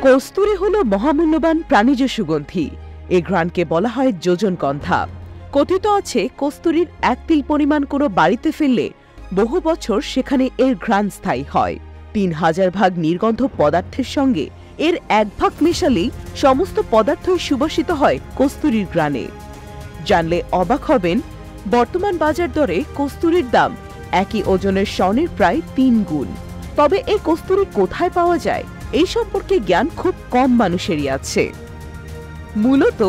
কস্তুরী হল মহামূল্যবান প্রাণীজ সুগন্ধি। এই ঘ্রাণকে বলা হয় যোজনগন্ধা। কথিত আছে কস্তুরীর 1 তিল পরিমাণ কোনো বাড়িতে ফেললে বহু বছর সেখানে এর ঘ্রাণ স্থায়ী হয়। 3000 ভাগ নির্গন্ধ পদার্থের সঙ্গে এর 1 ভাগ মেশালেই সমস্ত পদার্থই সুবাসিত হয় কস্তুরীর ঘ্রাণে। জানলে অবাক হবেন, বর্তমান বাজার দরে কস্তুরীর দাম একই ওজনের স্বর্ণের প্রায় 3 গুণ। তবে এই কস্তুরী কোথায় পাওয়া যায় এই সম্পর্কে জ্ঞান খুব কম মানুষেরই আছে। মূলত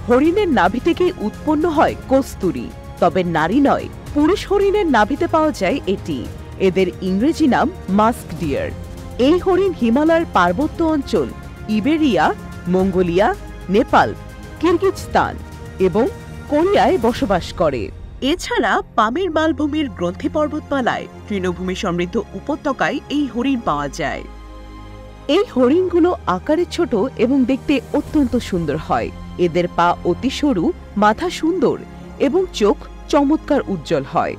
হরিণের নাভি থেকে উৎপন্ন হয় কস্তুরী, তবে নারী নয়, পুরুষ হরিণের নাভিতে পাওয়া যায় এটি। এদের ইংরেজি নাম মাস্ক ডিয়ার। এই হরিণ হিমালয়ের পার্বত্য অঞ্চল, ইবেরিয়া, মঙ্গোলিয়া, নেপাল, কিরগিজস্তান এবং কোরিয়ায় বসবাস করে। এছাড়া পামের মালভূমির গ্রন্থি পর্বতমালায় তৃণভূমি সমৃদ্ধ উপত্যকায় এই হরিণ পাওয়া যায়। এই হরিণগুলো আকারে ছোট এবং দেখতে অত্যন্ত সুন্দর হয়। এদের পা অতি সরু, মাথা সুন্দর এবং চোখ চমৎকার উজ্জ্বল হয়।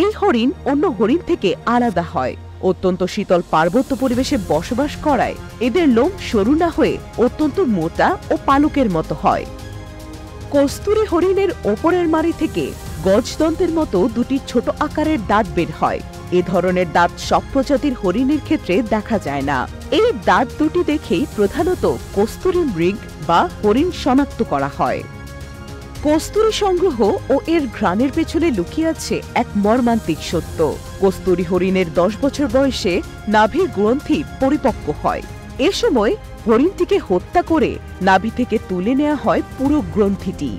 এই হরিণ অন্য হরিণ থেকে আলাদা হয়। অত্যন্ত শীতল পার্বত্য পরিবেশে বসবাস করায় এদের লোম সরু না হয়ে অত্যন্ত মোটা ও পালকের মতো হয়। কস্তুরী হরিণের ওপরের মাড়ি থেকে গজদন্তের মতো 2টি ছোট আকারের দাঁত বের হয়। এ ধরনের দাঁত সব প্রজাতির হরিণের ক্ষেত্রে দেখা যায় না। এই দাঁত দুটি দেখেই প্রধানত কস্তুরী মৃগ বা হরিণ শনাক্ত করা হয়। কস্তুরী সংগ্রহ ও এর ঘ্রাণের পেছনে লুকিয়ে আছে এক মর্মান্তিক সত্য। কস্তুরী হরিণের 10 বছর বয়সে নাভির গ্রন্থি পরিপক্ক হয়। এ সময় হরিণটিকে হত্যা করে নাভি থেকে তুলে নেওয়া হয় পুরো গ্রন্থিটি।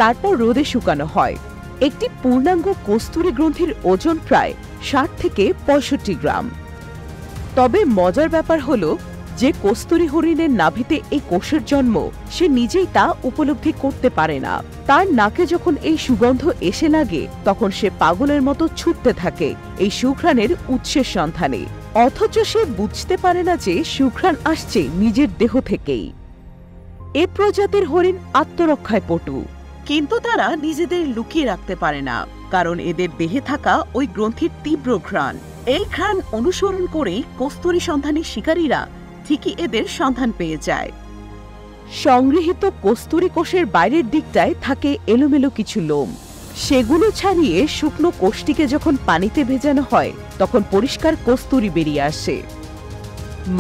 তারপর রোদে শুকানো হয়। একটি পূর্ণাঙ্গ কস্তুরী গ্রন্থির ওজন প্রায় 60 থেকে 65 গ্রাম। তবে মজার ব্যাপার হলো যে কস্তুরী হরিণের নাভিতে এই কোষের জন্ম, সে নিজেই তা উপলব্ধি করতে পারে না। তার নাকে যখন এই সুগন্ধ এসে লাগে তখন সে পাগলের মতো ছুটতে থাকে এই সুঘ্রাণের উৎসের সন্ধানে, অথচ সে বুঝতে পারে না যে সুঘ্রাণ আসছে নিজের দেহ থেকেই। এ প্রজাতির হরিণ আত্মরক্ষায় পটু, কিন্তু তারা নিজেদের লুকিয়ে রাখতে পারে না, কারণ এদের দেহে থাকা ওই গ্রন্থির তীব্র ঘ্রাণ। এই ঘ্রাণ অনুসরণ করেই কস্তুরী সন্ধানী শিকারীরা ঠিকই এদের সন্ধান পেয়ে যায়। সংগৃহীত কস্তুরী কোষের বাইরের দিকটায় থাকে এলোমেলো কিছু লোম। সেগুলো ছাড়িয়ে শুকনো কোষটিকে যখন পানিতে ভেজানো হয় তখন পরিষ্কার কস্তুরী বেরিয়ে আসে।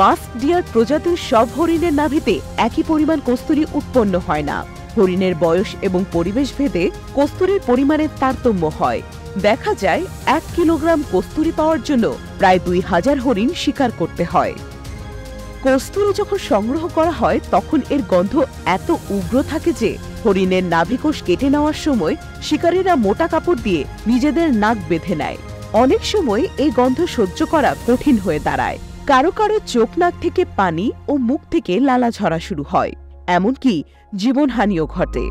মাস্ক ডিয়ার প্রজাতির সব হরিণের নাভিতে একই পরিমাণ কস্তুরী উৎপন্ন হয় না। হরিণের বয়স এবং পরিবেশ ভেদে কস্তুরীর পরিমাণের তারতম্য হয়। দেখা যায় 1 কিলোগ্রাম কস্তুরী পাওয়ার জন্য প্রায় 2000 হরিণ শিকার করতে হয়। কস্তুরী যখন সংগ্রহ করা হয় তখন এর গন্ধ এত উগ্র থাকে যে হরিণের নাভিকোষ কেটে নেওয়ার সময় শিকারীরা মোটা কাপড় দিয়ে নিজেদের নাক বেঁধে নেয়। অনেক সময় এই গন্ধ সহ্য করা কঠিন হয়ে দাঁড়ায়। কারো কারো চোখ নাক থেকে পানি ও মুখ থেকে লালা ঝরা শুরু হয়, এমনকি জীবনহানিও ঘটে।